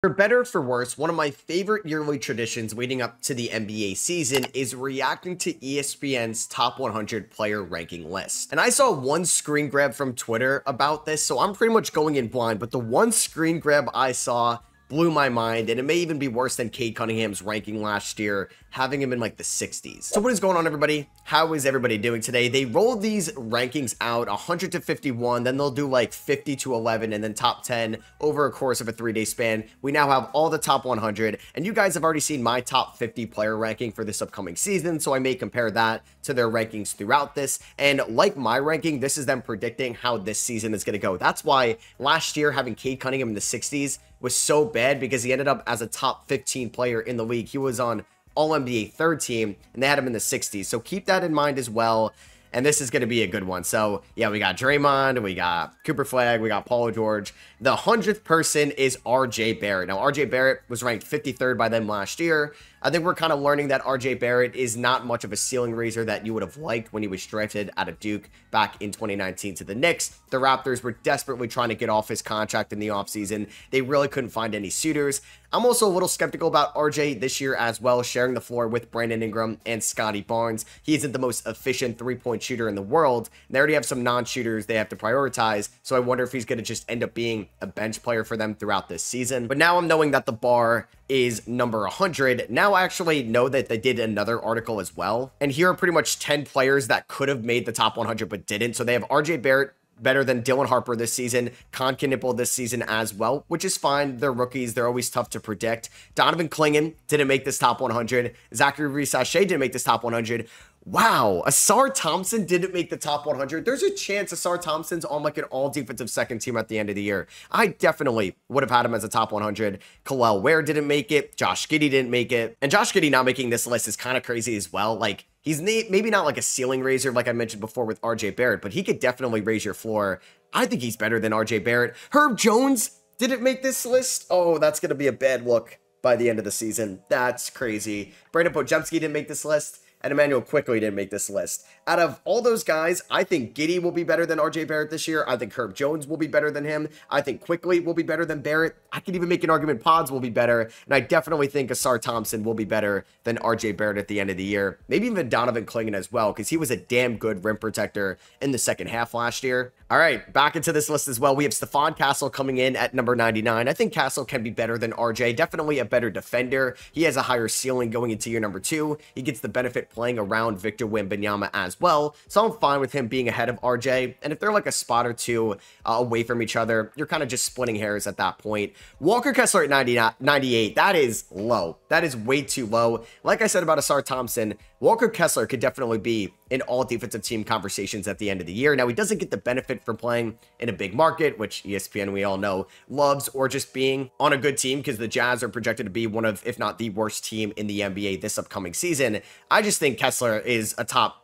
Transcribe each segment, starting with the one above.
For better or for worse, one of my favorite yearly traditions leading up to the NBA season is reacting to ESPN's top 100 player ranking list. And I saw one screen grab from Twitter about this, so I'm pretty much going in blind, but the one screen grab I saw blew my mind, and it may even be worse than Cade Cunningham's ranking last year, having him in like the 60s. So what is going on, everybody? How is everybody doing today? They rolled these rankings out 100 to 51, then they'll do like 50 to 11, and then top 10 over a course of a 3-day span. We now have all the top 100, and you guys have already seen my top 50 player ranking for this upcoming season, so I may compare that to their rankings throughout this. And like my ranking, this is them predicting how this season is going to go. That's why last year having Cade Cunningham in the 60s was so bad, because he ended up as a top 15 player in the league. He was on All-NBA third team, and they had him in the 60s. So keep that in mind as well. And this is going to be a good one. So, yeah, we got Draymond, we got Cooper Flag, we got Paul George. The 100th person is RJ Barrett. Now, RJ Barrett was ranked 53rd by them last year. I think we're kind of learning that RJ Barrett is not much of a ceiling raiser that you would have liked when he was drafted out of Duke back in 2019 to the Knicks. The Raptors were desperately trying to get off his contract in the offseason. They really couldn't find any suitors. I'm also a little skeptical about RJ this year as well, sharing the floor with Brandon Ingram and Scotty Barnes. He isn't the most efficient three-point shooter in the world. They already have some non-shooters they have to prioritize, so I wonder if he's going to just end up being a bench player for them throughout this season. But now I'm knowing that the bar is number 100. Now I actually know that they did another article as well. And here are pretty much 10 players that could have made the top 100 but didn't. So they have RJ Barrett better than Dylan Harper this season, Knipple this season as well, which is fine. They're rookies. They're always tough to predict. Donovan Clingan didn't make this top 100. Zachary Reese-Sachet didn't make this top 100. Wow, Asar Thompson didn't make the top 100. There's a chance Asar Thompson's on like an all-defensive second team at the end of the year. I definitely would have had him as a top 100. Khalil Ware didn't make it. Josh Giddey didn't make it. And Josh Giddey not making this list is kind of crazy as well. Like, he's maybe not like a ceiling raiser like I mentioned before with RJ Barrett, but he could definitely raise your floor. I think he's better than RJ Barrett. Herb Jones didn't make this list. Oh, that's going to be a bad look by the end of the season. That's crazy. Brandon Podziemski didn't make this list, and Emmanuel Quickly didn't make this list. Out of all those guys, I think Giddey will be better than RJ Barrett this year. I think Herb Jones will be better than him. I think Quickly will be better than Barrett. I could even make an argument Pods will be better. And I definitely think Asar Thompson will be better than RJ Barrett at the end of the year. Maybe even Donovan Clingan as well, because he was a damn good rim protector in the second half last year. All right, back into this list as well. We have Stephon Castle coming in at number 99. I think Castle can be better than RJ. Definitely a better defender. He has a higher ceiling going into year number 2. He gets the benefit playing around Victor Wembanyama as well. So I'm fine with him being ahead of RJ. And if they're like a spot or two away from each other, you're kind of just splitting hairs at that point. Walker Kessler at 98. That is low. That is way too low. Like I said about Asar Thompson, Walker Kessler could definitely be in all defensive team conversations at the end of the year. Now, he doesn't get the benefit from playing in a big market, which ESPN, we all know, loves, or just being on a good team, because the Jazz are projected to be one of, if not the worst team in the NBA this upcoming season. I just think Kessler is a top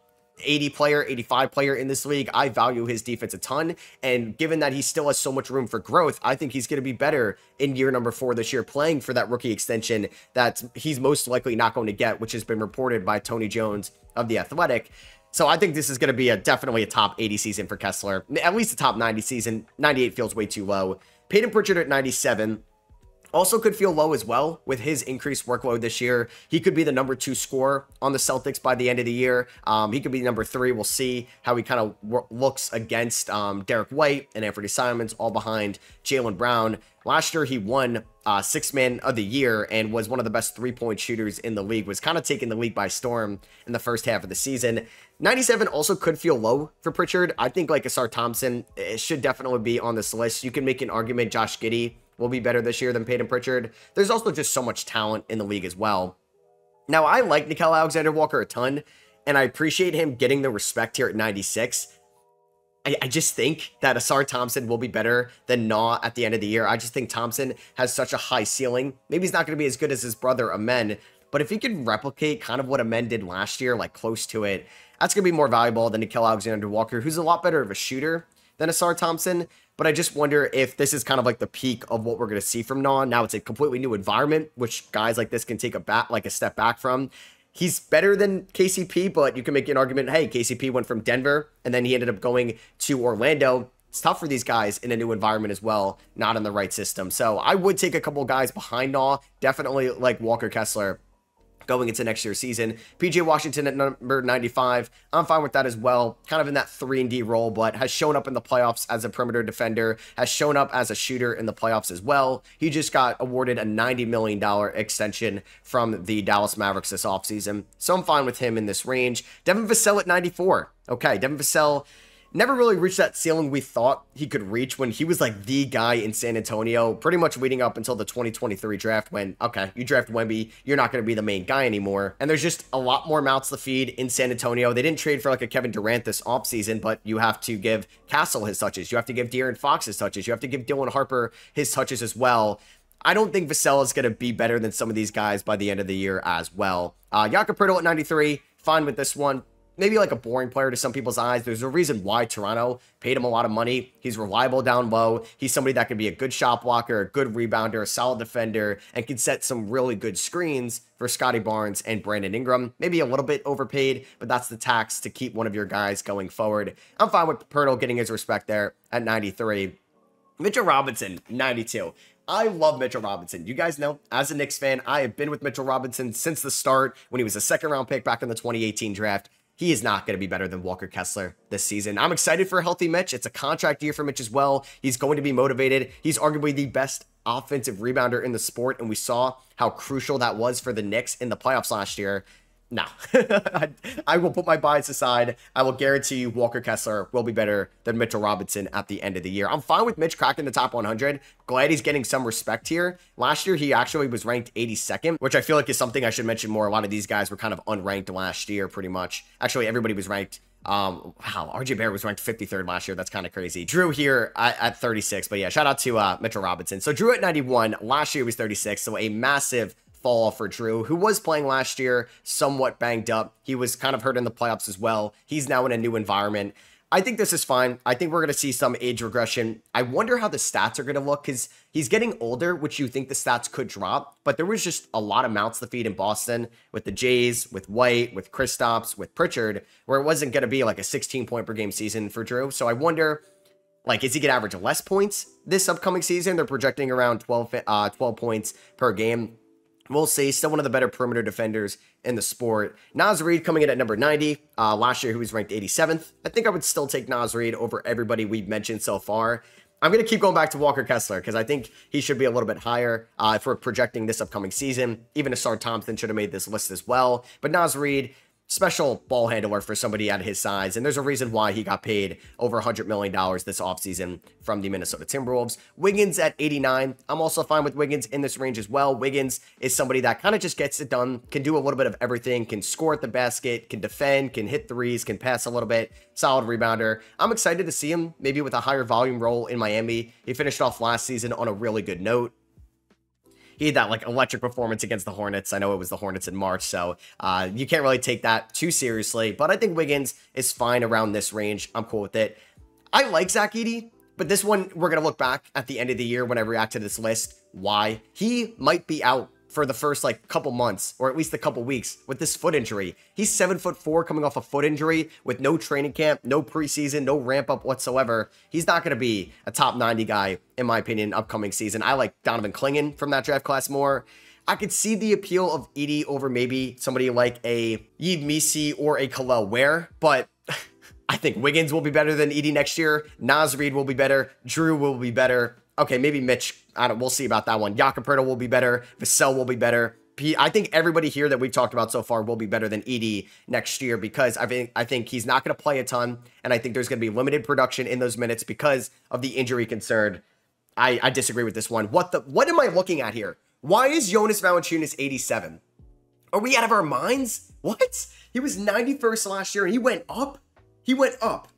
80 player, 85 player in this league. I value his defense a ton, and given that he still has so much room for growth, I think he's going to be better in year number 4 this year, playing for that rookie extension that he's most likely not going to get, which has been reported by Tony Jones of The Athletic. So I think this is going to be definitely a top 80 season for Kessler, at least a top 90 season. 98 feels way too low. Peyton Pritchard at 97. Also could feel low as well with his increased workload this year. He could be the number 2 scorer on the Celtics by the end of the year. He could be number 3. We'll see how he kind of looks against Derek White and Anthony Simons, all behind Jaylen Brown. Last year, he won Sixth Man of the Year and was one of the best three-point shooters in the league, was kind of taking the league by storm in the first half of the season. 97 also could feel low for Pritchard. I think like Asar Thompson, it should definitely be on this list. You can make an argument Josh Giddey will be better this year than Peyton Pritchard. There's also just so much talent in the league as well. Now, I like Nickeil Alexander-Walker a ton, and I appreciate him getting the respect here at 96. I just think that Asar Thompson will be better than Naw at the end of the year. I just think Thompson has such a high ceiling. Maybe he's not going to be as good as his brother, Amen, but if he could replicate kind of what Amen did last year, like close to it, that's going to be more valuable than Nickeil Alexander-Walker, who's a lot better of a shooter than Asar Thompson. But I just wonder if this is kind of like the peak of what we're going to see from Naw. Now it's a completely new environment, which guys like this can take a step back from. He's better than KCP, but you can make an argument, hey, KCP went from Denver, and then he ended up going to Orlando. It's tough for these guys in a new environment as well, not in the right system. So I would take a couple guys behind Naw, definitely like Walker Kessler going into next year's season. PJ Washington at number 95, I'm fine with that as well. Kind of in that 3-and-D role, but has shown up in the playoffs as a perimeter defender, has shown up as a shooter in the playoffs as well. He just got awarded a $90 million extension from the Dallas Mavericks this offseason, so I'm fine with him in this range. Devin Vassell at 94. Okay, Devin Vassell never really reached that ceiling we thought he could reach when he was like the guy in San Antonio, pretty much waiting up until the 2023 draft when, okay, you draft Wemby, you're not going to be the main guy anymore. And there's just a lot more mouths to feed in San Antonio. They didn't trade for like a Kevin Durant this offseason, but you have to give Castle his touches. You have to give De'Aaron Fox his touches. You have to give Dylan Harper his touches as well. I don't think Vassell is going to be better than some of these guys by the end of the year as well. Jakob Poeltl at 93, fine with this one. Maybe like a boring player to some people's eyes. There's a reason why Toronto paid him a lot of money. He's reliable down low. He's somebody that can be a good shot blocker, a good rebounder, a solid defender, and can set some really good screens for Scotty Barnes and Brandon Ingram. Maybe a little bit overpaid, but that's the tax to keep one of your guys going forward. I'm fine with Poeltl getting his respect there at 93. Mitchell Robinson, 92. I love Mitchell Robinson. You guys know, as a Knicks fan, I have been with Mitchell Robinson since the start when he was a second-round pick back in the 2018 draft. He is not going to be better than Walker Kessler this season. I'm excited for a healthy Mitch. It's a contract year for Mitch as well. He's going to be motivated. He's arguably the best offensive rebounder in the sport, and we saw how crucial that was for the Knicks in the playoffs last year. No, I will put my bias aside. I will guarantee you Walker Kessler will be better than Mitchell Robinson at the end of the year. I'm fine with Mitch cracking the top 100. Glad he's getting some respect here. Last year, he actually was ranked 82nd, which I feel like is something I should mention more. A lot of these guys were kind of unranked last year, pretty much. Actually, everybody was ranked. Wow, RJ Barrett was ranked 53rd last year. That's kind of crazy. Drew here at 36, but yeah, shout out to Mitchell Robinson. So Drew at 91. Last year was 36, so a massive fall for Drew, who was playing last year, somewhat banged up. He was kind of hurt in the playoffs as well. He's now in a new environment. I think this is fine. I think we're going to see some age regression. I wonder how the stats are going to look because he's getting older, which you think the stats could drop, but there was just a lot of mouths to feed in Boston with the Jays, with White, with Kristaps, with Pritchard, where it wasn't going to be like a 16-point per game season for Drew. So I wonder, like, is he going to average less points this upcoming season? They're projecting around 12 points per game. We'll see. Still one of the better perimeter defenders in the sport. Naz Reid coming in at number 90. Last year, he was ranked 87th. I think I would still take Naz Reid over everybody we've mentioned so far. I'm going to keep going back to Walker Kessler because I think he should be a little bit higher if we're projecting this upcoming season. Even Asar Thompson should have made this list as well. But Naz Reid, special ball handler for somebody at his size, and there's a reason why he got paid over $100 million this offseason from the Minnesota Timberwolves. Wiggins at 89. I'm also fine with Wiggins in this range as well. Wiggins is somebody that kind of just gets it done, can do a little bit of everything, can score at the basket, can defend, can hit threes, can pass a little bit, solid rebounder. I'm excited to see him maybe with a higher volume role in Miami. He finished off last season on a really good note. He had that like electric performance against the Hornets. I know it was the Hornets in March, so you can't really take that too seriously. But I think Wiggins is fine around this range. I'm cool with it. I like Zach Edey, but this one we're going to look back at the end of the year when I react to this list. Why? He might be out for the first like couple months or at least a couple weeks with this foot injury. He's 7'4" coming off a foot injury with no training camp, no preseason, no ramp up whatsoever. He's not going to be a top 90 guy in my opinion upcoming season. I like Donovan Clingan from that draft class more. I could see the appeal of Edey over maybe somebody like a Yves Missi or a Kel'el Ware, but I think Wiggins will be better than Edey next year. Naz Reid will be better. Drew will be better. Okay, maybe Mitch. We'll see about that one. Jakob Poeltl will be better. Vassell will be better. I think everybody here that we've talked about so far will be better than Edey next year because I think he's not going to play a ton, and I think there's going to be limited production in those minutes because of the injury concern. I disagree with this one. What am I looking at here? Why is Jonas Valanciunas 87? Are we out of our minds? What? He was 91st last year, and he went up? He went up.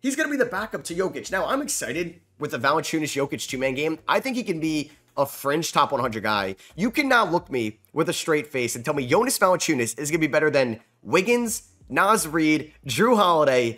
He's going to be the backup to Jokic. Now, I'm excited with the Valanciunas-Jokic two-man game. I think he can be a fringe top 100 guy. You can now look me with a straight face and tell me Jonas Valanciunas is going to be better than Wiggins, Naz Reid, Drew Holiday.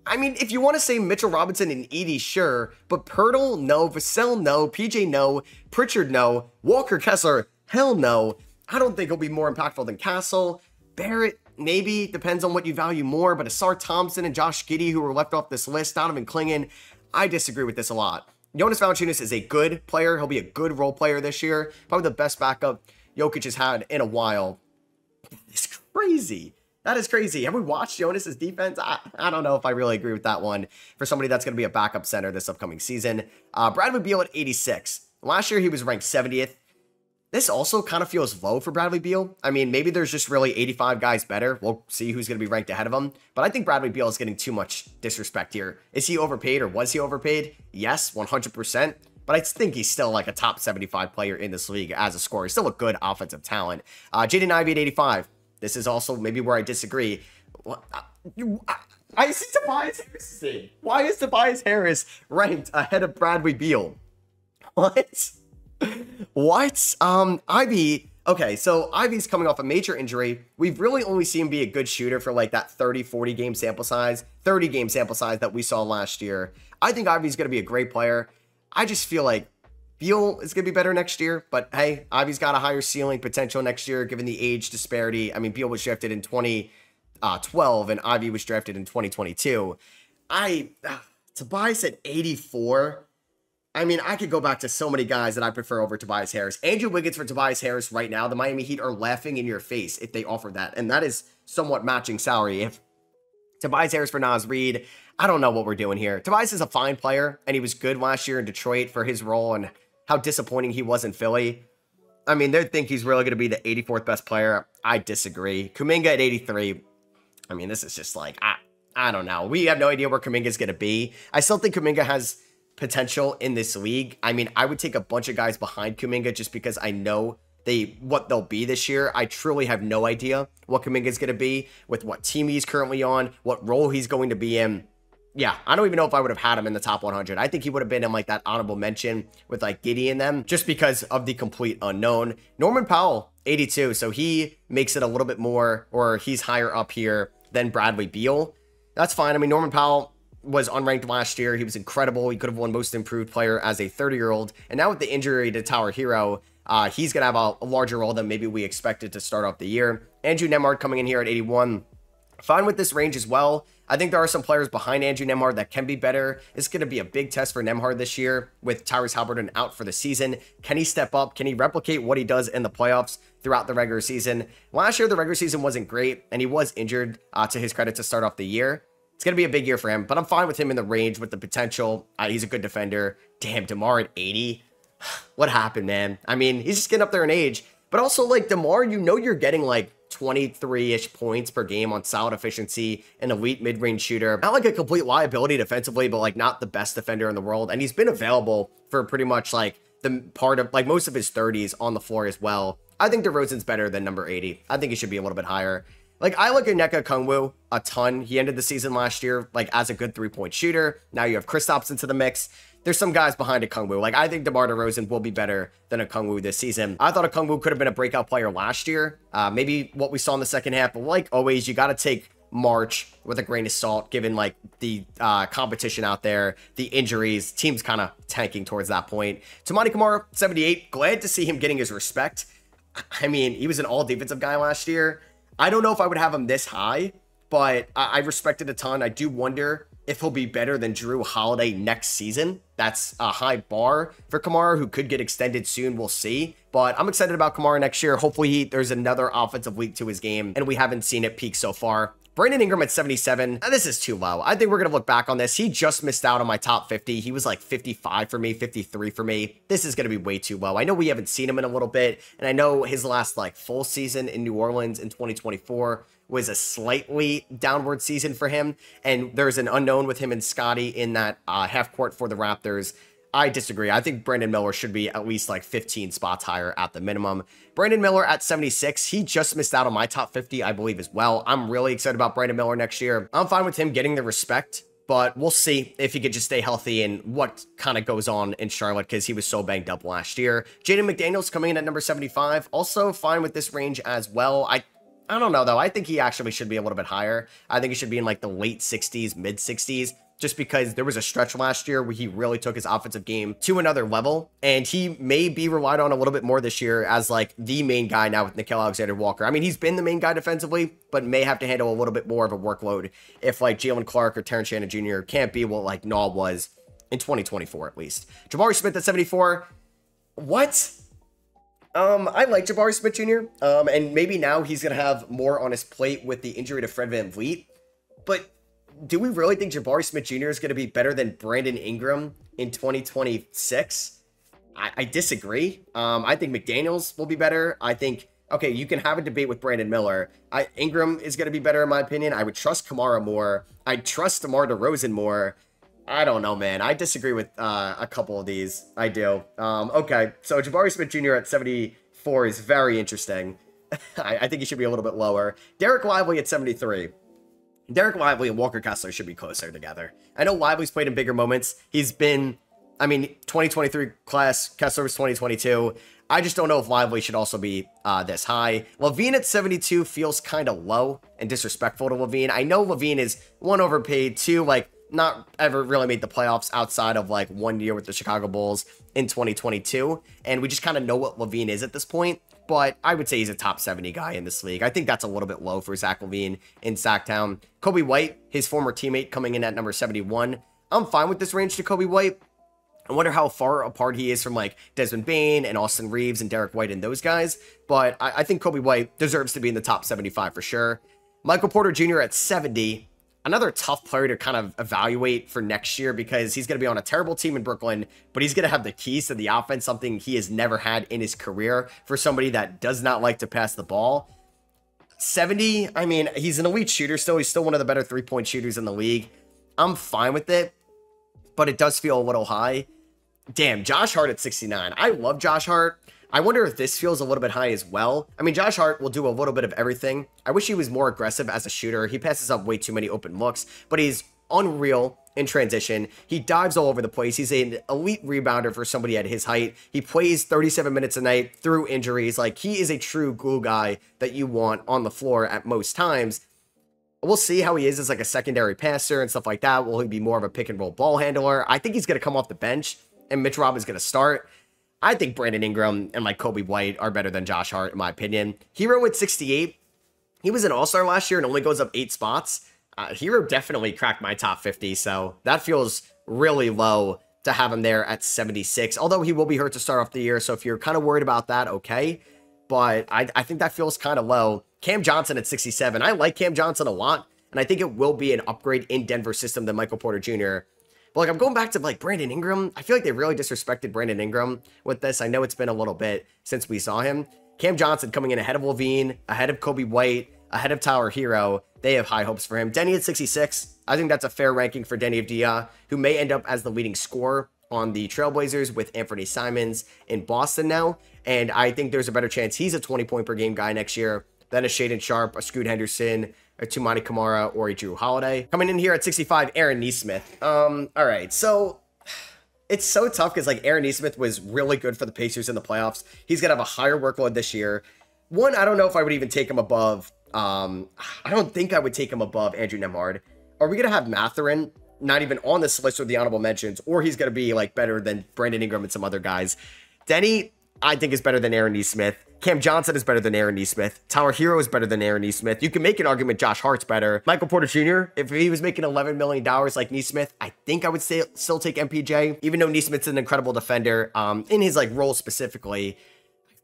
I mean, if you want to say Mitchell Robinson and Edey, sure, but Poeltl, no. Vassell, no. PJ, no. Pritchard, no. Walker Kessler, hell no. I don't think he'll be more impactful than Castle. Barrett, maybe. Depends on what you value more, but Asar Thompson and Josh Giddey, who were left off this list, Donovan Clingan, I disagree with this a lot. Jonas Valanciunas is a good player. He'll be a good role player this year. Probably the best backup Jokic has had in a while. It's crazy. That is crazy. Have we watched Jonas's defense? I don't know if I really agree with that one for somebody that's going to be a backup center this upcoming season. Bradley Beal at 86. Last year, he was ranked 70th. This also kind of feels low for Bradley Beal. I mean, maybe there's just really 85 guys better. We'll see who's going to be ranked ahead of him. But I think Bradley Beal is getting too much disrespect here. Is he overpaid or was he overpaid? Yes, 100%. But I think he's still like a top 75 player in this league as a scorer. He's still a good offensive talent. Jaden Ivey at 85. This is also maybe where I disagree. I see Tobias Harris. Why is Tobias Harris ranked ahead of Bradley Beal? What? What? Ivy. Okay, so Ivy's coming off a major injury. We've really only seen him be a good shooter for like that 30, 40 game sample size, 30 game sample size that we saw last year. I think Ivy's going to be a great player. I just feel like Beal is going to be better next year, but hey, Ivy's got a higher ceiling potential next year given the age disparity. I mean, Beal was drafted in 2012 and Ivy was drafted in 2022. Tobias at 84. I mean, I could go back to so many guys that I prefer over Tobias Harris. Andrew Wiggins for Tobias Harris right now, the Miami Heat are laughing in your face if they offer that, and that is somewhat matching salary. If Tobias Harris for Naz Reid, I don't know what we're doing here. Tobias is a fine player, and he was good last year in Detroit for his role and how disappointing he was in Philly. I mean, they think he's really going to be the 84th best player. I disagree. Kuminga at 83. I mean, this is just like, I don't know. We have no idea where Kuminga is going to be. I still think Kuminga has potential in this league. I mean, I would take a bunch of guys behind Kuminga just because I know what they'll be this year. I truly have no idea what Kuminga is going to be with what team he's currently on, what role he's going to be in. Yeah, I don't even know if I would have had him in the top 100. I think he would have been in like that honorable mention with like Giddey in them just because of the complete unknown. Norman Powell, 82. So he makes it a little bit more, or he's higher up here than Bradley Beal. That's fine. I mean, Norman Powell was unranked last year. He was incredible. He could have won most improved player as a 30-year-old. And now with the injury to Tower Hero, he's going to have a larger role than maybe we expected to start off the year. Andrew Nembhard coming in here at 81. Fine with this range as well. I think there are some players behind Andrew Nembhard that can be better. It's going to be a big test for Nembhard this year with Tyrese Haliburton out for the season. Can he step up? Can he replicate what he does in the playoffs throughout the regular season? Last year, the regular season wasn't great, and he was injured to his credit to start off the year. It's going to be a big year for him, but I'm fine with him in the range with the potential. He's a good defender. Damn, DeMar at 80. What happened, man? I mean, he's just getting up there in age, but also like DeMar, you know you're getting like 23-ish points per game on solid efficiency, an elite mid-range shooter. Not like a complete liability defensively, but like not the best defender in the world. And he's been available for pretty much like the part of like most of his 30s on the floor as well. I think DeRozan's better than number 80. I think he should be a little bit higher. Like, I like Onyeka Okongwu a ton. He ended the season last year, like, as a good three-point shooter. Now you have Kristaps into the mix. There's some guys behind Okongwu. Like, I think DeMar DeRozan will be better than Okongwu this season. I thought Okongwu could have been a breakout player last year. Maybe what we saw in the second half. But like always, you got to take March with a grain of salt, given, like, the competition out there, the injuries. Team's kind of tanking towards that point. Toumani Camara, 78. Glad to see him getting his respect. I mean, he was an all-defensive guy last year. I don't know if I would have him this high, but I respect it a ton. I do wonder if he'll be better than Drew Holiday next season. That's a high bar for Kamara, who could get extended soon. We'll see. But I'm excited about Kamara next year. Hopefully, there's another offensive week to his game, and we haven't seen it peak so far. Brandon Ingram at 77. This is too low. I think we're going to look back on this. He just missed out on my top 50. He was like 55 for me, 53 for me. This is going to be way too low. I know we haven't seen him in a little bit, and I know his last like full season in New Orleans in 2024 was a slightly downward season for him, and there's an unknown with him and Scotty in that half court for the Raptors. I disagree. I think Brandon Miller should be at least like 15 spots higher at the minimum. Brandon Miller at 76. He just missed out on my top 50, I believe, as well. I'm really excited about Brandon Miller next year. I'm fine with him getting the respect, but we'll see if he could just stay healthy and what kind of goes on in Charlotte because he was so banged up last year. Jaden McDaniels coming in at number 75. Also fine with this range as well. I don't know, though. I think he actually should be a little bit higher. I think he should be in like the late 60s, mid 60s. Just because there was a stretch last year where he really took his offensive game to another level, and he may be relied on a little bit more this year as like the main guy now with Nickeil Alexander-Walker. I mean, he's been the main guy defensively, but may have to handle a little bit more of a workload if like Jalen Clark or Terrence Shannon Jr. can't be what like Naw was in 2024 at least. Jabari Smith at 74. What? I like Jabari Smith Jr. And maybe now he's going to have more on his plate with the injury to Fred VanVleet. But do we really think Jabari Smith Jr. is going to be better than Brandon Ingram in 2026? I disagree. I think McDaniels will be better. I think, okay, you can have a debate with Brandon Miller. Ingram is going to be better in my opinion. I would trust Kamara more. I trust DeMar DeRozan more. I don't know, man. I disagree with a couple of these. I do. Okay, so Jabari Smith Jr. at 74 is very interesting. I think he should be a little bit lower. Derek Lively at 73. Derek Lively and Walker Kessler should be closer together. I know Lively's played in bigger moments. He's been, 2023 class, Kessler was 2022. I just don't know if Lively should also be this high. LaVine at 72 feels kind of low and disrespectful to LaVine. I know LaVine is one, overpaid, two, not ever really made the playoffs outside of 1 year with the Chicago Bulls in 2022. And we just kind of know what LaVine is at this point. But I would say he's a top 70 guy in this league. I think that's a little bit low for Zach LaVine in Sacktown. Kobe White, his former teammate, coming in at number 71. I'm fine with this range to Kobe White. I wonder how far apart he is from Desmond Bane and Austin Reeves and Derek White and those guys. But I think Kobe White deserves to be in the top 75 for sure. Michael Porter Jr. at 70. Another tough player to kind of evaluate for next year because he's going to be on a terrible team in Brooklyn, but he's going to have the keys to the offense, something he has never had in his career for somebody that does not like to pass the ball. 70, he's an elite shooter still. He's still one of the better three-point shooters in the league. I'm fine with it, but it does feel a little high. Damn, Josh Hart at 69. I love Josh Hart. I wonder if this feels a little bit high as well. Josh Hart will do a little bit of everything. I wish he was more aggressive as a shooter. He passes up way too many open looks, but he's unreal in transition. He dives all over the place. He's an elite rebounder for somebody at his height. He plays 37 minutes a night through injuries. He is a true glue guy that you want on the floor at most times. We'll see how he is as a secondary passer and stuff like that. Will he be more of a pick and roll ball handler? I think he's going to come off the bench and Mitch Rob is going to start. I think Brandon Ingram and Kobe White are better than Josh Hart, in my opinion. Hero at 68. He was an all-star last year and only goes up 8 spots. Hero definitely cracked my top 50, so that feels really low to have him there at 76. Although he will be hurt to start off the year, so if you're kind of worried about that, okay. But I think that feels kind of low. Cam Johnson at 67. I like Cam Johnson a lot, and I think it will be an upgrade in Denver's system than Michael Porter Jr. But I'm going back to Brandon Ingram. I feel like they really disrespected Brandon Ingram with this. I know it's been a little bit since we saw him. Cam Johnson coming in ahead of LaVine, ahead of Kobe White, ahead of Tyler Hero. They have high hopes for him. Denny at 66. I think that's a fair ranking for Denny Avdia, who may end up as the leading scorer on the Trailblazers with Anthony Simons in Boston now. And I think there's a better chance he's a 20-point per game guy next year than a Shaedon Sharpe, a Scoot Henderson, a Tumani Kamara, or a Drew Holiday. Coming in here at 65, Aaron Nesmith. All right, so it's so tough because Aaron Nesmith was really good for the Pacers in the playoffs. He's gonna have a higher workload this year. One, I don't know if I would even take him above. I don't think I would take him above Andrew Nemhard. Are we gonna have Mathurin not even on this list with the honorable mentions, or he's gonna be better than Brandon Ingram and some other guys? Denny, I think, is better than Aaron Nesmith. Cam Johnson is better than Aaron Nesmith. Tyler Hero is better than Aaron Nesmith. You can make an argument Josh Hart's better. Michael Porter Jr., if he was making $11 million like Nesmith, I think I would still take MPJ. Even though Nesmith's an incredible defender, in his role specifically,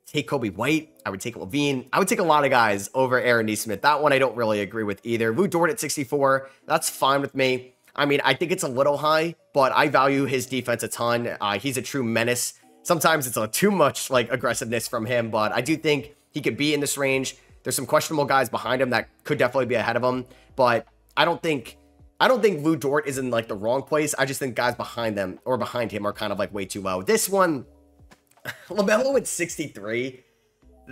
take Kobe White. I would take LaVine. I would take a lot of guys over Aaron Nesmith. That one I don't really agree with either. Lou Dort at 64. That's fine with me. I think it's a little high, but I value his defense a ton. He's a true menace. Sometimes it's too much aggressiveness from him, but I do think he could be in this range. There's some questionable guys behind him that could definitely be ahead of him, but I don't think Lou Dort is in the wrong place. I just think guys behind them or behind him are kind of way too low. This one, LaMelo at 63.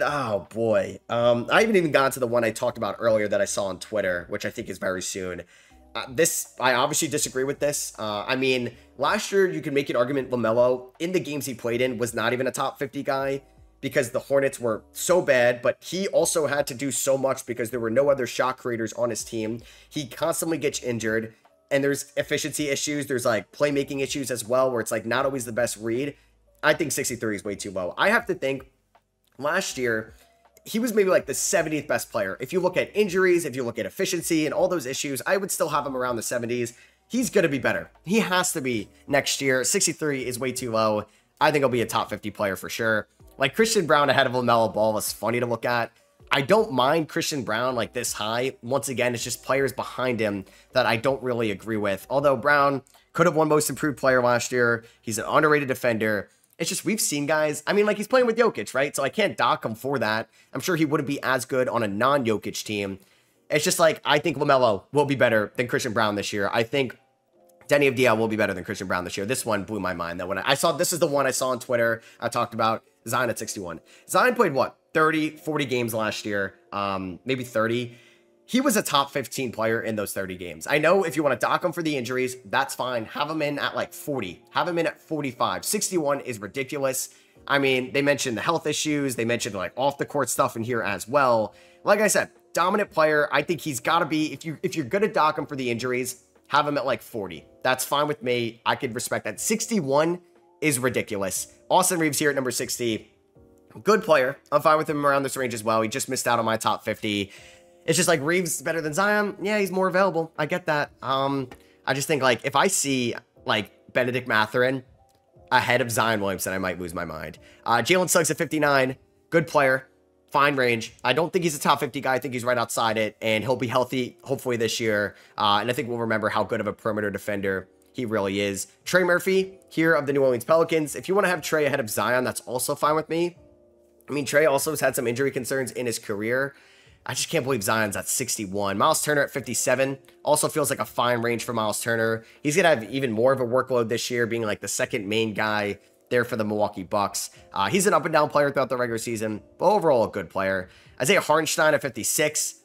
Oh boy. I haven't even gotten to the one I talked about earlier that I saw on Twitter, which I think is very soon. I obviously disagree with this. Last year you could make an argument LaMelo in the games he played in was not even a top 50 guy because the Hornets were so bad, but he also had to do so much because there were no other shot creators on his team. He constantly gets injured and there's efficiency issues. There's playmaking issues as well, where it's not always the best read. I think 63 is way too low. I have to think last year, he was maybe the 70th best player. If you look at injuries, if you look at efficiency and all those issues, I would still have him around the 70s. he's going to be better. He has to be next year. 63 is way too low. I think he'll be a top 50 player for sure. Like Christian Brown ahead of LaMelo Ball was funny to look at. I don't mind Christian Brown like this high. Once again, it's just players behind him that I don't really agree with. Although Brown could have won most improved player last year. He's an underrated defender. It's just we've seen guys. I mean, like he's playing with Jokic, right? So I can't dock him for that. I'm sure he wouldn't be as good on a non-Jokic team. It's just like I think LaMelo will be better than Christian Brown this year. I think Denny Avdia will be better than Christian Brown this year. This one blew my mind though. When I saw, this is the one I saw on Twitter. I talked about Zion at 61. Zion played what? 30, 40 games last year, maybe 30. He was a top 15 player in those 30 games. I know if you want to dock him for the injuries, that's fine. Have him in at like 40. Have him in at 45. 61 is ridiculous. I mean, they mentioned the health issues. They mentioned like off the court stuff in here as well. Like I said, dominant player. I think he's got to be, if you're going to dock him for the injuries, have him at like 40. That's fine with me. I could respect that. 61 is ridiculous. Austin Reeves here at number 60. Good player. I'm fine with him around this range as well. He just missed out on my top 50. It's just like Reeves is better than Zion. Yeah, he's more available. I get that. I just think like if I see like Benedict Mathurin ahead of Zion Williamson, I might lose my mind. Jalen Suggs at 59. Good player. Fine range. I don't think he's a top 50 guy. I think he's right outside it, and he'll be healthy hopefully this year. And I think we'll remember how good of a perimeter defender he really is. Trey Murphy here of the New Orleans Pelicans. If you want to have Trey ahead of Zion, that's also fine with me. I mean, Trey also has had some injury concerns in his career. I just can't believe Zion's at 61. Miles Turner at 57 also feels like a fine range for Miles Turner. He's going to have even more of a workload this year, being like the second main guy there for the Milwaukee Bucks. He's an up and down player throughout the regular season, but overall a good player. Isaiah Hartenstein at 56.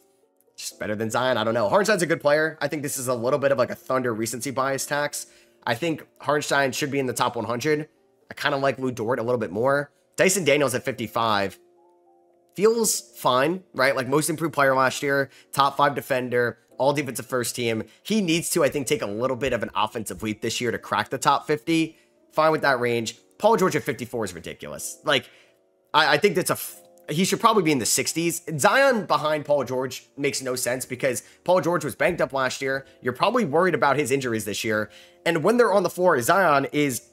Just better than Zion. I don't know. Hartenstein's a good player. I think this is a little bit of like a Thunder recency bias tax. I think Hartenstein should be in the top 100. I kind of like Lou Dort a little bit more. Dyson Daniels at 55 feels fine, right? Like most improved player last year, top 5 defender, all defensive first team. He needs to, I think, take a little bit of an offensive leap this year to crack the top 50. Fine with that range. Paul George at 54 is ridiculous. Like, I think he should probably be in the 60s. Zion behind Paul George makes no sense because Paul George was banged up last year. You're probably worried about his injuries this year. And when they're on the floor, Zion is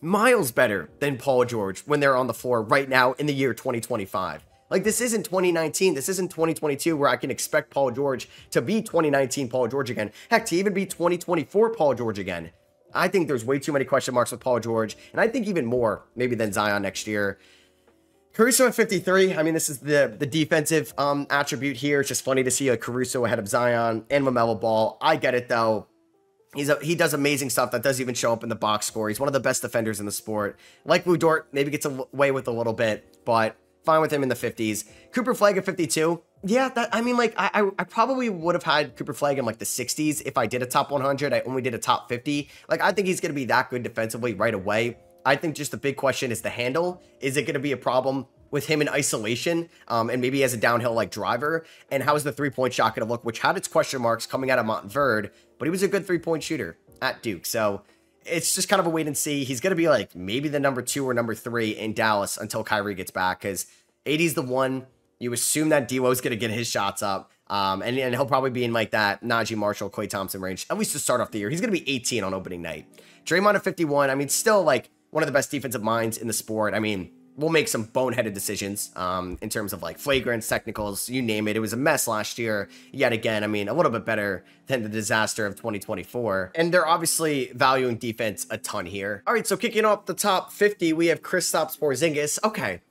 miles better than Paul George when they're on the floor right now in the year 2025. Like, this isn't 2019. This isn't 2022 where I can expect Paul George to be 2019 Paul George again. Heck, to even be 2024 Paul George again. I think there's way too many question marks with Paul George, and I think even more maybe than Zion next year. Caruso at 53. I mean, this is the defensive attribute here. It's just funny to see a Caruso ahead of Zion and LaMelo Ball. I get it, though. He does amazing stuff that doesn't even show up in the box score. He's one of the best defenders in the sport. Like Lou Dort, maybe gets away with a little bit, but fine with him in the 50s. Cooper Flagg at 52. Yeah, I mean, like, I probably would have had Cooper Flagg in, like, the 60s if I did a top 100. I only did a top 50. Like, I think he's going to be that good defensively right away. I think just the big question is the handle. Is it going to be a problem with him in isolation, and maybe as a downhill, like, driver? And how is the three-point shot going to look, which had its question marks coming out of Montverde, but he was a good three-point shooter at Duke. So it's just kind of a wait and see. He's going to be, like, maybe the number 2 or number 3 in Dallas until Kyrie gets back, because AD's the one. You assume that D'Lo's going to get his shots up, and he'll probably be in, like, that Najee Marshall, Klay Thompson range, at least to start off the year. He's going to be 18 on opening night. Draymond at 51. I mean, still, like, one of the best defensive minds in the sport. I mean, we'll make some boneheaded decisions in terms of, like, flagrants, technicals, you name it. It was a mess last year. Yet again, I mean, a little bit better than the disaster of 2024. And they're obviously valuing defense a ton here. All right, so kicking off the top 50, we have Kristaps Porzingis. Okay.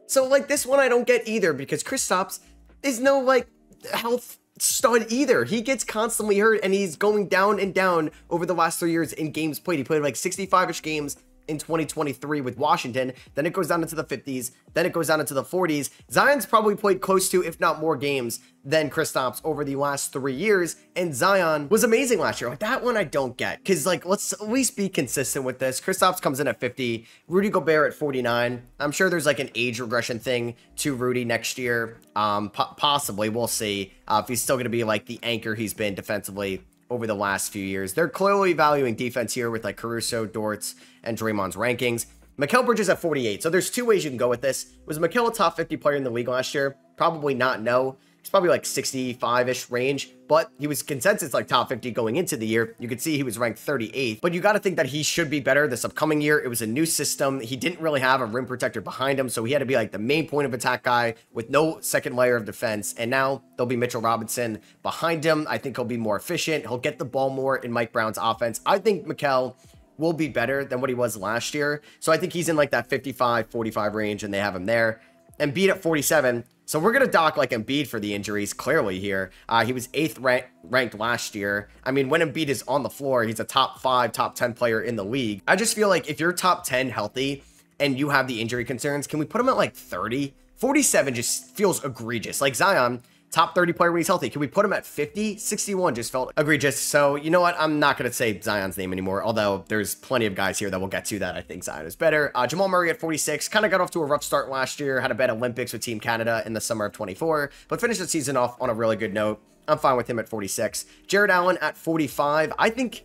So, like, this one I don't get either, because Kristaps is no, like, health stud either. He gets constantly hurt, and he's going down and down over the last 3 years in games played. He played, like, 65-ish games in 2023 with Washington. Then it goes down into the 50s. Then it goes down into the 40s. Zion's probably played close to, if not more games than Kristaps over the last 3 years. And Zion was amazing last year. Like, that one I don't get. Because, like, let's at least be consistent with this. Kristaps comes in at 50. Rudy Gobert at 49. I'm sure there's, like, an age regression thing to Rudy next year. Possibly. We'll see if he's still going to be, like, the anchor he's been defensively over the last few years. They're clearly valuing defense here with, like, Caruso, Dortz, and Draymond's rankings. Mikal Bridges at 48. So there's two ways you can go with this. Was Mikal a top 50 player in the league last year? Probably not, no. He's probably like 65-ish range, but he was consensus like top 50 going into the year. You could see he was ranked 38th, but you got to think that he should be better this upcoming year. It was a new system. He didn't really have a rim protector behind him, so he had to be like the main point of attack guy with no second layer of defense. And now there'll be Mitchell Robinson behind him. I think he'll be more efficient. He'll get the ball more in Mike Brown's offense. I think Mikal will be better than what he was last year. So I think he's in like that 55-45 range, and they have him there. Embiid at 47. So we're going to dock like Embiid for the injuries clearly here. He was 8th ranked last year. I mean, when Embiid is on the floor, he's a top 5, top 10 player in the league. I just feel like if you're top 10 healthy and you have the injury concerns, can we put him at like 30? 47 just feels egregious. Like Zion, top 30 player when he's healthy. Can we put him at 50? 61 just felt egregious. So you know what? I'm not going to say Zion's name anymore, although there's plenty of guys here that we'll get to that I think Zion is better. Jamal Murray at 46, kind of got off to a rough start last year, had a bad Olympics with Team Canada in the summer of 24, but finished the season off on a really good note. I'm fine with him at 46. Jared Allen at 45, I think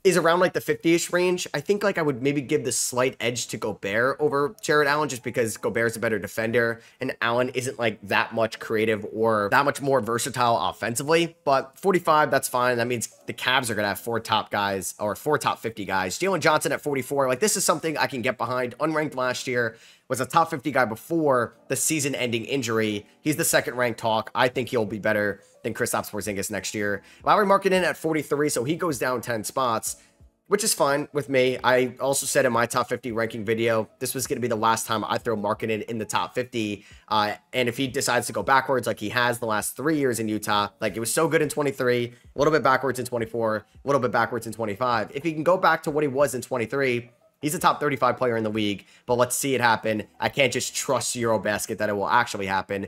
is around like the 50-ish range. I think like I would maybe give the slight edge to Gobert over Jared Allen just because Gobert's a better defender and Allen isn't like that much creative or that much more versatile offensively. But 45, that's fine. That means the Cavs are going to have 4 top guys or 4 top 50 guys. Jalen Johnson at 44. Like this is something I can get behind. Unranked last year, was a top 50 guy before the season-ending injury. He's the second-ranked talk. I think he'll be better than Kristaps Porzingis next year. Lauri Markkanen at 43, so he goes down 10 spots, which is fine with me. I also said in my top 50 ranking video, this was going to be the last time I throw Markkanen in the top 50. And if he decides to go backwards like he has the last 3 years in Utah, like it was so good in 23, a little bit backwards in 24, a little bit backwards in 25. If he can go back to what he was in 23, he's a top 35 player in the league, but let's see it happen. I can't just trust Eurobasket that it will actually happen.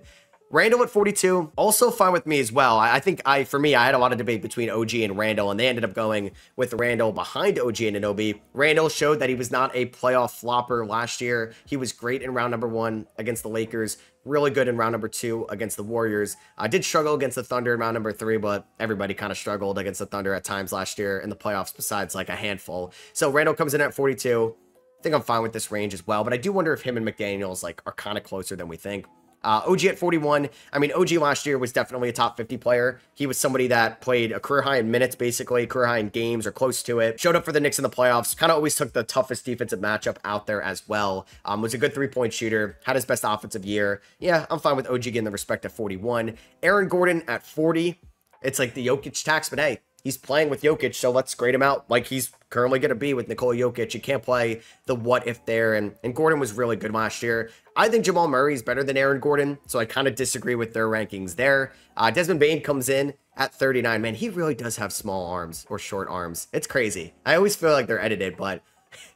Randall at 42, also fine with me as well. I think for me, I had a lot of debate between OG and Randall, and they ended up going with Randall behind OG and Anunoby. Randall showed that he was not a playoff flopper last year. He was great in round number 1 against the Lakers, really good in round number 2 against the Warriors. I did struggle against the Thunder in round number 3, but everybody kind of struggled against the Thunder at times last year in the playoffs besides like a handful. So Randall comes in at 42. I think I'm fine with this range as well, but I do wonder if him and McDaniels like are kind of closer than we think. OG at 41. I mean, OG last year was definitely a top 50 player. He was somebody that played a career high in minutes, basically, career high in games or close to it. Showed up for the Knicks in the playoffs. Kind of always took the toughest defensive matchup out there as well. Was a good three-point shooter. Had his best offensive year. Yeah, I'm fine with OG getting the respect at 41. Aaron Gordon at 40. It's like the Jokic tax, but hey, he's playing with Jokic, so let's grade him out like he's currently going to be with Nikola Jokic. You can't play the what if there, and Gordon was really good last year. I think Jamal Murray is better than Aaron Gordon, so I kind of disagree with their rankings there. Desmond Bane comes in at 39. Man, he really does have small arms or short arms. It's crazy. I always feel like they're edited, but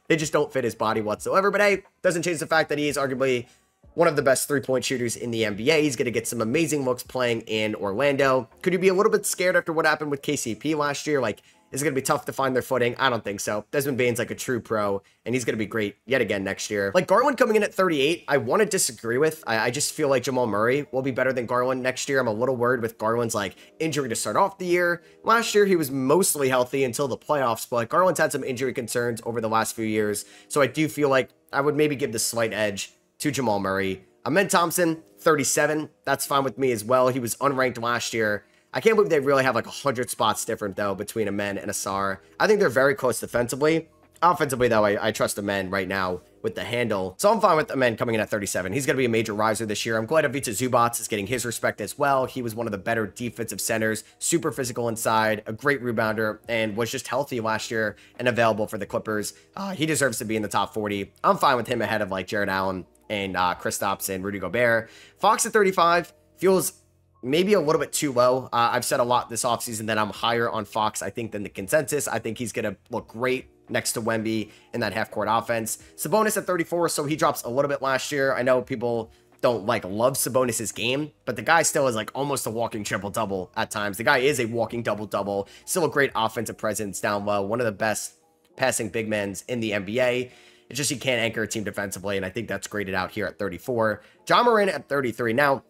they just don't fit his body whatsoever. But hey, doesn't change the fact that he is arguably one of the best three-point shooters in the NBA. He's going to get some amazing looks playing in Orlando. Could you be a little bit scared after what happened with KCP last year? Like, is it going to be tough to find their footing? I don't think so. Desmond Bane's like a true pro, and he's going to be great yet again next year. Like Garland coming in at 38, I want to disagree with. I just feel like Jamal Murray will be better than Garland next year. I'm a little worried with Garland's like injury to start off the year. Last year, he was mostly healthy until the playoffs, but like Garland's had some injury concerns over the last few years. So I do feel like I would maybe give the slight edge to Jamal Murray. Amen Thompson, 37. That's fine with me as well. He was unranked last year. I can't believe they really have like 100 spots different, though, between Amen and Asar. I think they're very close defensively. Offensively, though, I trust Amen right now with the handle. So I'm fine with Amen coming in at 37. He's going to be a major riser this year. I'm glad Ivica Zubac is getting his respect as well. He was one of the better defensive centers, super physical inside, a great rebounder, and was just healthy last year and available for the Clippers. He deserves to be in the top 40. I'm fine with him ahead of like Jared Allen and Kristaps and Rudy Gobert. Fox at 35 feels maybe a little bit too low. I've said a lot this offseason that I'm higher on Fox, I think, than the consensus. I think he's going to look great next to Wemby in that half-court offense. Sabonis at 34, so he drops a little bit last year. I know people don't like love Sabonis's game, but the guy still is like almost a walking triple-double at times. The guy is a walking double-double. Still a great offensive presence down low. One of the best passing big men in the NBA. It's just he can't anchor a team defensively, and I think that's graded out here at 34. Ja Morant at 33. Now,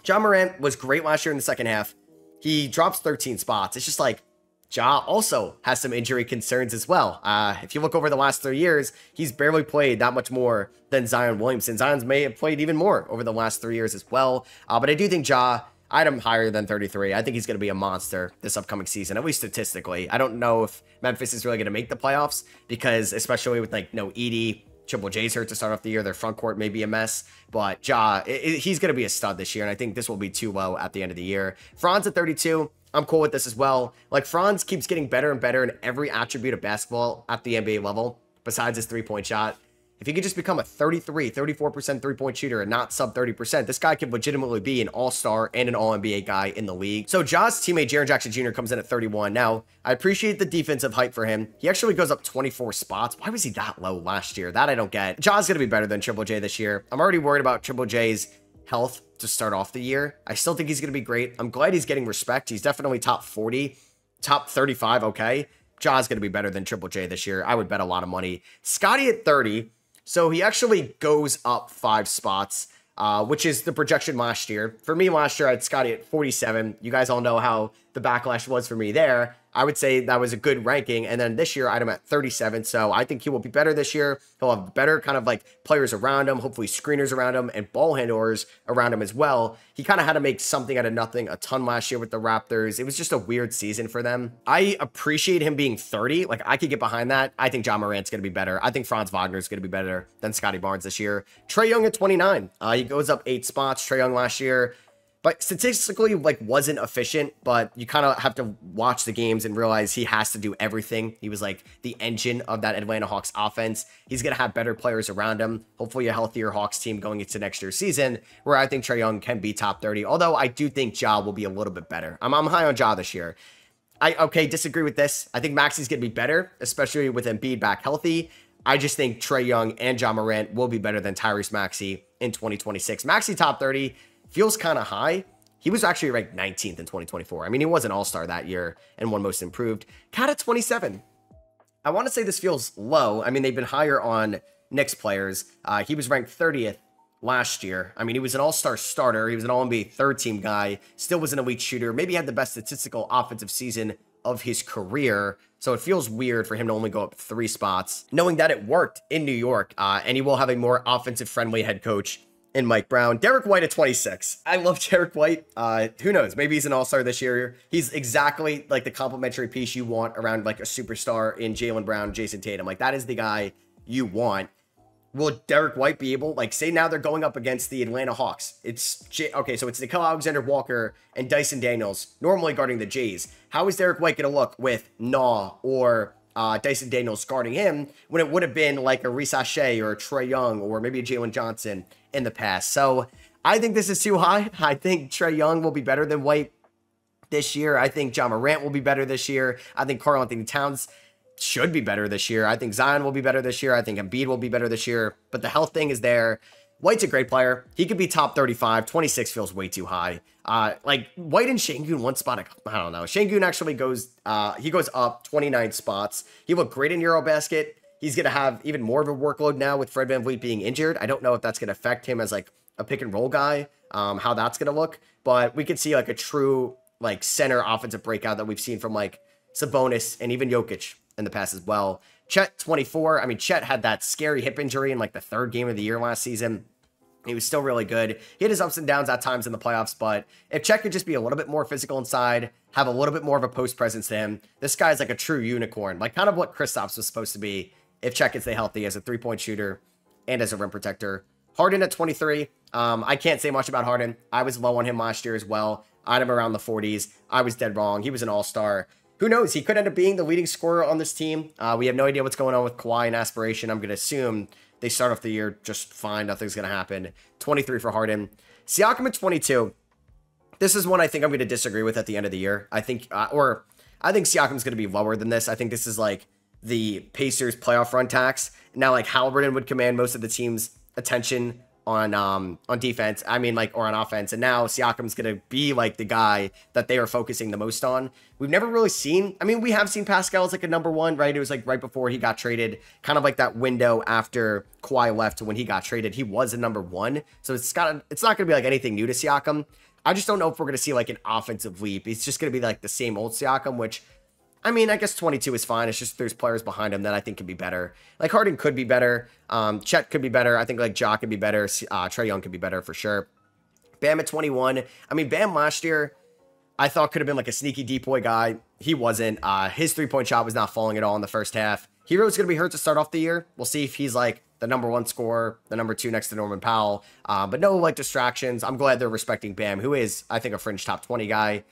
Ja Morant was great last year in the second half. He drops 13 spots. It's just like Ja also has some injury concerns as well. If you look over the last 3 years, he's barely played that much more than Zion Williamson. Zion's may have played even more over the last 3 years as well. But I do think Ja I had him higher than 33. I think he's going to be a monster this upcoming season, at least statistically. I don't know if Memphis is really going to make the playoffs because, especially with like no Edie, Triple J's hurt to start off the year. Their front court may be a mess, but Ja, he's going to be a stud this year, and I think this will be too low at the end of the year. Franz at 32, I'm cool with this as well. Like, Franz keeps getting better and better in every attribute of basketball at the NBA level, besides his three-point shot. If he could just become a 34% three-point shooter and not sub 30%, this guy could legitimately be an all-star and an all-NBA guy in the league. So Ja's teammate Jaren Jackson Jr. comes in at 31. Now, I appreciate the defensive hype for him. He actually goes up 24 spots. Why was he that low last year? That I don't get. Ja's going to be better than Triple J this year. I'm already worried about Triple J's health to start off the year. I still think he's going to be great. I'm glad he's getting respect. He's definitely top 40, top 35, okay? Ja's going to be better than Triple J this year. I would bet a lot of money. Scotty at 30. So he actually goes up 5 spots, which is the projection last year. For me last year, I had Scotty at 47. You guys all know how the backlash was for me there. I would say that was a good ranking. And then this year, I had him at 37. So I think he will be better this year. He'll have better kind of like players around him, hopefully screeners around him and ball handlers around him as well. He kind of had to make something out of nothing a ton last year with the Raptors. It was just a weird season for them. I appreciate him being 30. Like, I could get behind that. I think Ja Morant's going to be better. I think Franz Wagner's going to be better than Scotty Barnes this year. Trae Young at 29. He goes up 8 spots. Trae Young last year, but statistically, like, wasn't efficient, but you kind of have to watch the games and realize he has to do everything. He was like the engine of that Atlanta Hawks offense. He's going to have better players around him. Hopefully a healthier Hawks team going into next year's season, where I think Trae Young can be top 30. Although I do think Ja will be a little bit better. I'm high on Ja this year. I disagree with this. I think Maxi's going to be better, especially with Embiid back healthy. I just think Trae Young and Ja Morant will be better than Tyrese Maxey in 2026. Maxey top 30. Feels kind of high. He was actually ranked 19th in 2024. I mean, he was an all-star that year and won most improved. Cat at 27. I want to say this feels low. I mean, they've been higher on Knicks players. He was ranked 30th last year. I mean, he was an all-star starter. He was an all-NBA third-team guy. Still was an elite shooter. Maybe had the best statistical offensive season of his career. So it feels weird for him to only go up 3 spots, knowing that it worked in New York. And he will have a more offensive-friendly head coach in Mike Brown. Derek White at 26. I love Derek White. Who knows? Maybe he's an all-star this year. He's exactly like the complementary piece you want around like a superstar in Jaylen Brown, Jason Tatum. Like, that is the guy you want. Will Derek White be able, like, say now they're going up against the Atlanta Hawks. Okay, so it's Nickeil Alexander-Walker and Dyson Daniels normally guarding the Jays. How is Derek White going to look with Nah or Dyson Daniels guarding him when it would have been like a Reese Shea or a Trae Young or maybe a Jalen Johnson in the past? So I think this is too high. I think Trae Young will be better than White this year. I think Ja Morant will be better this year. I think Karl-Anthony Towns should be better this year. I think Zion will be better this year. I think Embiid will be better this year. But the health thing is there. White's a great player. He could be top 35. 26 feels way too high. Like, White and Şengün one spot, I don't know. Şengün actually goes up 29 spots. He looked great in Eurobasket. He's going to have even more of a workload now with Fred VanVleet being injured. I don't know if that's going to affect him as like a pick and roll guy, how that's going to look. But we could see like a true like center offensive breakout that we've seen from like Sabonis and even Jokic in the past as well. Chet, 24. I mean, Chet had that scary hip injury in like the 3rd game of the year last season. He was still really good. He had his ups and downs at times in the playoffs, but if Chet could just be a little bit more physical inside, have a little bit more of a post presence to him, this guy's like a true unicorn, like kind of what Kristaps was supposed to be if Chet can stay healthy as a 3-point shooter and as a rim protector. Harden at 23. I can't say much about Harden. I was low on him last year as well. I had him around the 40s. I was dead wrong. He was an all-star. Who knows? He could end up being the leading scorer on this team. We have no idea what's going on with Kawhi and aspiration. I'm going to assume they start off the year just fine. Nothing's going to happen. 23 for Harden. Siakam at 22. This is one I think I'm going to disagree with at the end of the year. I think Siakam's going to be lower than this. I think this is like the Pacers playoff run tax. Now, like, Halliburton would command most of the team's attention on defense. I mean, like, or on offense. And now Siakam's going to be like the guy that they are focusing the most on. We've never really seen, I mean, we have seen Pascal as like a number 1, right? It was like right before he got traded, kind of like that window after Kawhi left to when he got traded. He was a number 1. So it's not going to be like anything new to Siakam. I just don't know if we're going to see like an offensive leap. It's just going to be like the same old Siakam, which, I mean, I guess 22 is fine. It's just there's players behind him that I think can be better. Like, Harden could be better. Chet could be better. I think like Ja could be better. Trae Young could be better for sure. Bam at 21. I mean, Bam last year, I thought could have been like a sneaky deep boy guy. He wasn't. His three-point shot was not falling at all in the first half. Hero's going to be hurt to start off the year. We'll see if he's like the #1 scorer, the #2 next to Norman Powell. But no like distractions. I'm glad they're respecting Bam, who is, I think, a fringe top 20 guy.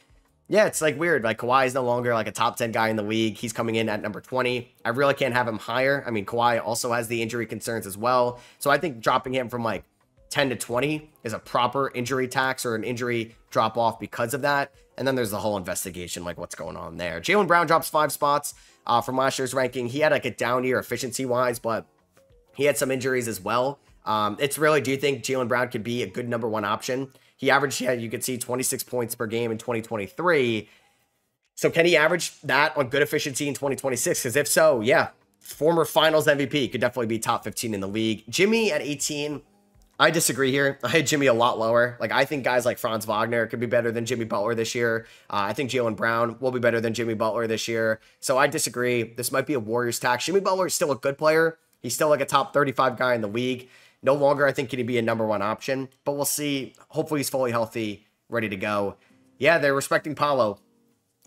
Yeah, it's like weird. Like Kawhi is no longer like a top 10 guy in the league. He's coming in at number 20. I really can't have him higher. I mean, Kawhi also has the injury concerns as well. So I think dropping him from like 10 to 20 is a proper injury tax or an injury drop off because of that. And then there's the whole investigation, like what's going on there. Jaylen Brown drops 5 spots from last year's ranking. He had like a down year efficiency wise, but he had some injuries as well. It's really, do you think Jaylen Brown could be a good #1 option? He averaged, yeah, you could see 26 points per game in 2023. So can he average that on good efficiency in 2026? Because if so, yeah, former finals MVP could definitely be top 15 in the league. Jimmy at 18, I disagree here. I had Jimmy a lot lower. Like, I think guys like Franz Wagner could be better than Jimmy Butler this year. I think Jaylen Brown will be better than Jimmy Butler this year. So I disagree. This might be a Warriors tax. Jimmy Butler is still a good player. He's still like a top 35 guy in the league. No longer, I think, can he be a #1 option, but we'll see. Hopefully he's fully healthy, ready to go. Yeah, they're respecting Paolo.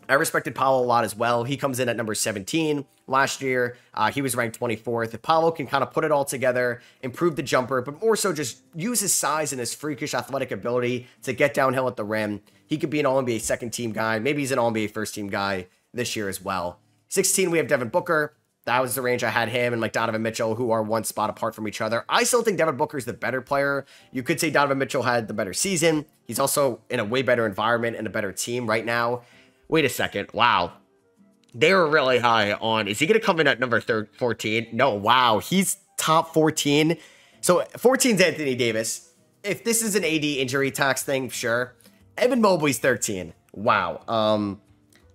I respected Paolo a lot as well. He comes in at number 17 last year. He was ranked 24th. If Paolo can kind of put it all together, improve the jumper, but more so just use his size and his freakish athletic ability to get downhill at the rim, he could be an All-NBA second-team guy. Maybe he's an All-NBA first-team guy this year as well. 16, we have Devin Booker. That was the range I had him and like Donovan Mitchell, who are one spot apart from each other. I still think Devin Booker is the better player. You could say Donovan Mitchell had the better season. He's also in a way better environment and a better team right now. Wait a second. Wow. They were really high on. Is he going to come in at number 14? No. Wow. He's top 14. So 14 is Anthony Davis. If this is an AD injury tax thing, sure. Evan Mobley's 13. Wow.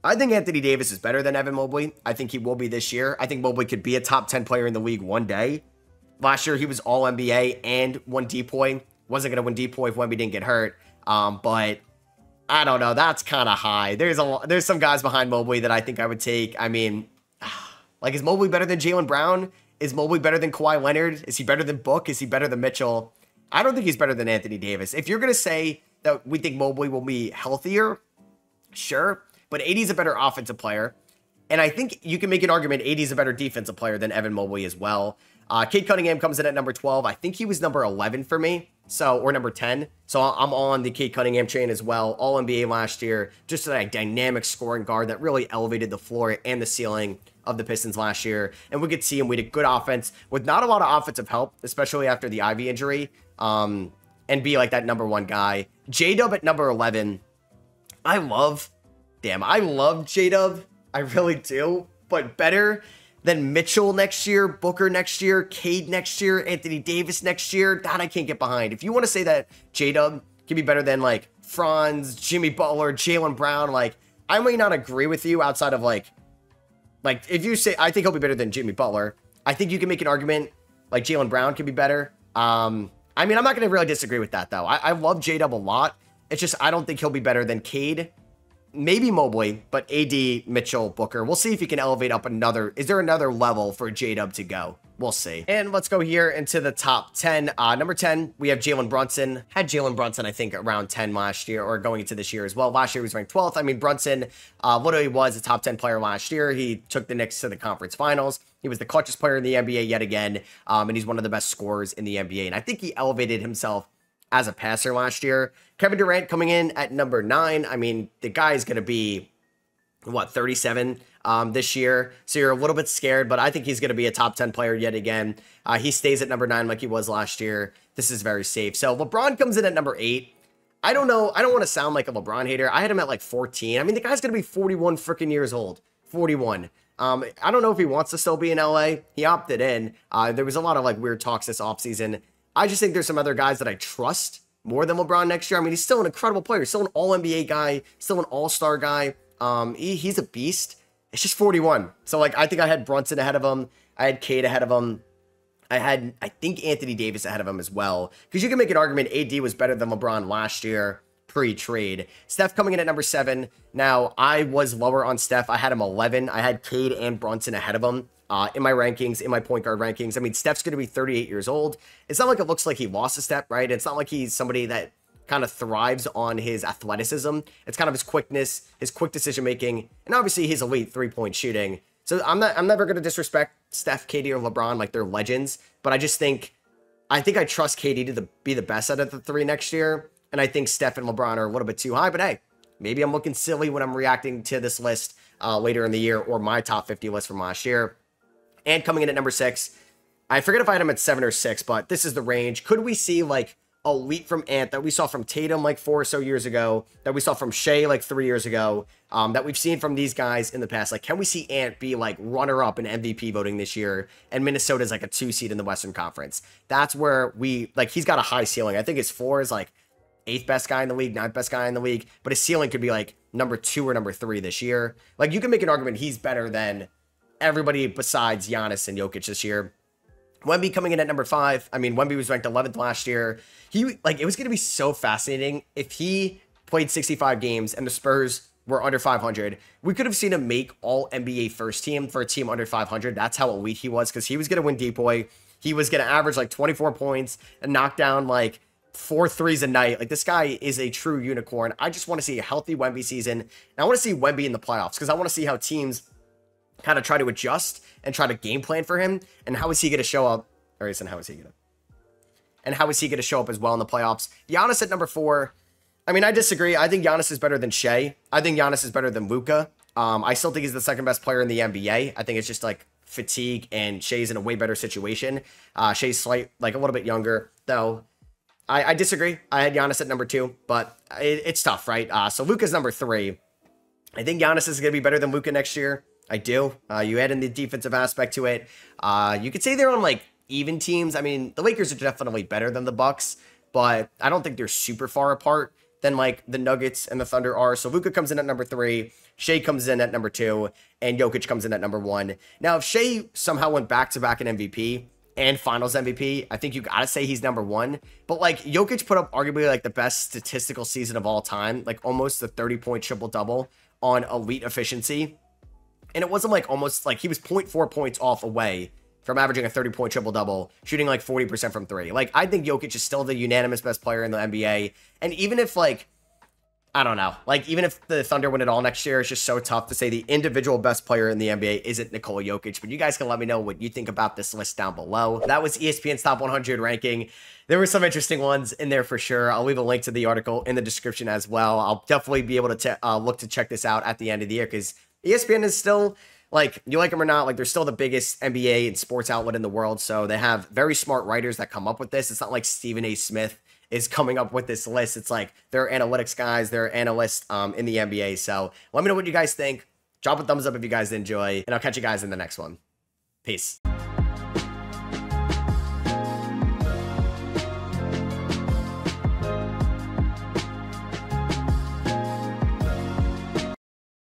I think Anthony Davis is better than Evan Mobley. I think he will be this year. I think Mobley could be a top 10 player in the league one day. Last year, he was all NBA and won DPOY. Wasn't going to win DPOY if Wemby didn't get hurt. But I don't know. That's kind of high. There's some guys behind Mobley that I think I would take. I mean, like, is Mobley better than Jaylen Brown? Is Mobley better than Kawhi Leonard? Is he better than Book? Is he better than Mitchell? I don't think he's better than Anthony Davis. If you're going to say that we think Mobley will be healthier, sure. But AD is a better offensive player. And I think you can make an argument AD is a better defensive player than Evan Mobley as well. Cade Cunningham comes in at number 12. I think he was number 11 for me. Or number 10. So I'm on the Cade Cunningham train as well. All NBA last year. Just a dynamic scoring guard that really elevated the floor and the ceiling of the Pistons last year. And we could see him. We had good offense with not a lot of offensive help, especially after the Ivy injury. And be like that #1 guy. J-Dub at number 11. I love J-Dub. I really do. But better than Mitchell next year, Booker next year, Cade next year, Anthony Davis next year. That I can't get behind. If you want to say that J-Dub can be better than like Franz, Jimmy Butler, Jaylen Brown, like I may not agree with you outside of like if you say I think he'll be better than Jimmy Butler, I think you can make an argument like Jaylen Brown can be better. I mean, I'm not going to really disagree with that though. I love J-Dub a lot. It's just I don't think he'll be better than Cade. Maybe Mobley, but AD, Mitchell, Booker. We'll see if he can elevate up another. Is there another level for J-Dub to go? We'll see. And let's go here into the top 10. Number 10, we have Jalen Brunson. Had Jalen Brunson, I think, around 10 last year or going into this year as well. Last year, he was ranked 12th. I mean, Brunson literally was a top 10 player last year. He took the Knicks to the conference finals. He was the clutchest player in the NBA yet again. And he's one of the best scorers in the NBA. And I think he elevated himself as a passer last year. Kevin Durant coming in at number 9. I mean, the guy is going to be, what, 37 this year. So you're a little bit scared, but I think he's going to be a top 10 player yet again. He stays at number 9 like he was last year. This is very safe. So LeBron comes in at number 8. I don't know. I don't want to sound like a LeBron hater. I had him at like 14. I mean, the guy's going to be 41 freaking years old. 41. I don't know if he wants to still be in LA. He opted in. There was a lot of like weird talks this offseason. I just think there's some other guys that I trust more than LeBron next year. I mean, he's still an incredible player. Still an all-NBA guy. Still an all-star guy. He's a beast. It's just 41. So, like, I think I had Brunson ahead of him. I had Cade ahead of him. I think, Anthony Davis ahead of him as well. Because you can make an argument AD was better than LeBron last year pre-trade. Steph coming in at number 7. Now, I was lower on Steph. I had him 11. I had Cade and Brunson ahead of him. In my rankings, in my point guard rankings. I mean, Steph's going to be 38 years old. It's not like it looks like he lost a step, right? It's not like he's somebody that kind of thrives on his athleticism. It's kind of his quickness, his quick decision making, and obviously his elite 3-point shooting. So I'm never going to disrespect Steph, KD, or LeBron like they're legends, but I think I trust KD to be the best out of the three next year, and I think Steph and LeBron are a little bit too high, but hey, maybe I'm looking silly when I'm reacting to this list later in the year, or my top 50 list from last year. And coming in at number 6, I forget if I had him at 7 or 6, but this is the range. Could we see like a leap from Ant that we saw from Tatum like 4 or so years ago, that we saw from Shea like 3 years ago, that we've seen from these guys in the past? Like, can we see Ant be like runner-up in MVP voting this year, and Minnesota's like a 2 seed in the Western Conference? That's where he's got a high ceiling. I think his floor is like 8th best guy in the league, 9th best guy in the league, but his ceiling could be like number 2 or number 3 this year. Like, you can make an argument he's better than everybody besides Giannis and Jokic this year. Wemby coming in at number 5. I mean, Wemby was ranked 11th last year. It was going to be so fascinating if he played 65 games and the Spurs were under 500. We could have seen him make all NBA first team for a team under 500. That's how elite he was, because he was going to win Depoy. He was going to average like 24 points and knock down like 4 threes a night. Like, this guy is a true unicorn. I just want to see a healthy Wemby season. And I want to see Wemby in the playoffs, because I want to see how teams kind of try to adjust and try to game plan for him, and how is he going to show up, or how is he going to show up as well in the playoffs. Giannis at number 4. I mean, I disagree. I think Giannis is better than Shea. I think Giannis is better than Luka. I still think he's the second best player in the NBA. I think it's just like fatigue, and Shea's in a way better situation. Shea's a little bit younger, though. I disagree. I had Giannis at number 2, but it's tough, right? So Luka's number 3. I think Giannis is going to be better than Luka next year. I do. You add in the defensive aspect to it. You could say they're on like even teams. I mean, the Lakers are definitely better than the Bucks, but I don't think they're super far apart than like the Nuggets and the Thunder are. So Luka comes in at number 3, Shea comes in at number 2, and Jokic comes in at number 1. Now, if Shea somehow went back-to-back in MVP and Finals MVP, I think you gotta say he's number 1. But like, Jokic put up arguably like the best statistical season of all time, like almost the 30-point triple-double on elite efficiency. And it wasn't like almost like he was 0.4 points off away from averaging a 30-point triple-double, shooting like 40% from 3. Like, I think Jokic is still the unanimous best player in the NBA. And even if like, I don't know, like even if the Thunder win it all next year, it's just so tough to say the individual best player in the NBA isn't Nikola Jokic. But you guys can let me know what you think about this list down below. That was ESPN's Top 100 ranking. There were some interesting ones in there for sure. I'll leave a link to the article in the description as well. I'll definitely be able to look to check this out at the end of the year, because ESPN is still, like, you like them or not, like, they're still the biggest NBA and sports outlet in the world. So they have very smart writers that come up with this. It's not like Stephen A. Smith is coming up with this list. It's like they're analytics guys, they're analysts in the NBA. So let me know what you guys think. Drop a thumbs up if you guys enjoy, and I'll catch you guys in the next one. Peace.